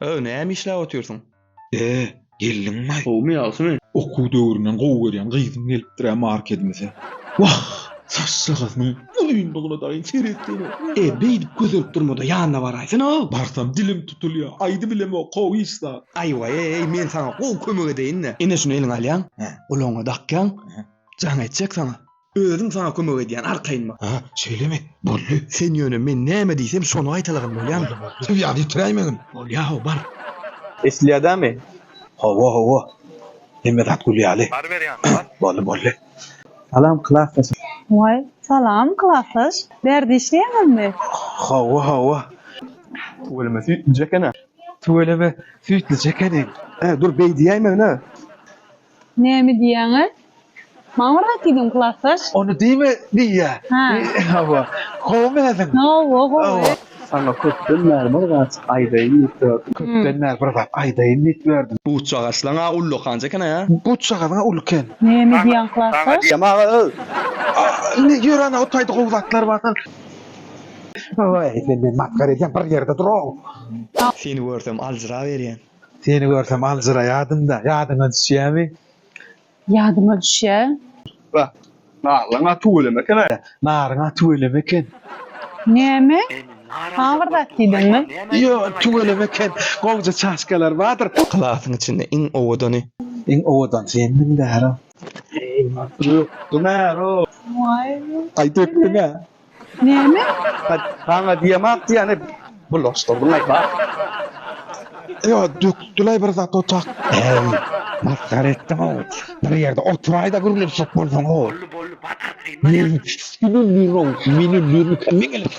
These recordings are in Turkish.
Näme işläp oturýarsyň? Gelin may. Howmy ýaşymy? Oku döwründen gowy berýän gyzyň gelip durýar marketimize. Wah, saçsagynyň ulyndygyna daýyn seretdi. Beýdip gözülüp durmada ýanyna baraýsyn o. Barsam dilim tutulýar. Aýdy bileme o gowy isla. Aýwa, men sana gowy kömek edeyinne. Ene şunu eliň alýan. Ulağına dakkan. Jaň etjek sana. Özüm sana kömek edýän arkaýynma. Söyleme. Bolly. Sen ýöne men näme diýsem şonu aýtalagyn bolýan. Ýa-ni türäýmegin. Bolýa, bar. Esliadami? Hawa. Hemme dat gülýäli. Bar berýän. Bolly. Salam klassdaş. Vay, salam klassdaş. Berdi işleýänmi? Hawa. Tuweleme süýtli jekene. Tuweleme süýtli jekene. Dur beýdiýäýme ne? Näme diýäňiz? Maňa raýtdym klassdaş. Onu diýme diýä. Hawa. Gowmeňiň. No, Sana köpdenler bargaç aýdaýyn ýetdi. Köpdenler bir zat aýdaýyn netberdi. Bu çagaşlaňa ullu kanca kana ya. Bu çagaňa ulken. näme diýän klassdaş? Yamağı Ne ýörana otaydy gowzatlar batyn. Oy, men matkar edýän bir ýerde duraw. Seni görsem alжыra berýän. Seni görsem alжыra ýadymda, ýadyňa düşýärmi? Ýadyma düşýär. Naryňa tuweleme kene. Naryňa tuwelemeken. Näme? Maňa raýtdymmy? Yo, tuwelemeken. Gowja çaşkalar batyr. Klasyň içinde iň owodany. Iň owadan senden dära. Tunaro. Vay. Aýdypdyňa. Näme? Sana diýemak diýeni buluşdurdyň aýba. Yo, döktüler bir zat otak. Matkar etdim o. Bir ýerde oturaýda gürülip sok bolsaň o. Minullyny kemmegelip.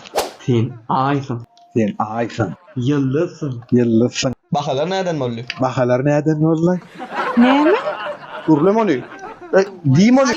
Sen aýsın. Sen aýsın. Yıldızsın. Yıldızsın. Bahalar näden boldy? Bahalar näden bolýar? Näme? Urlemony. Diýmony.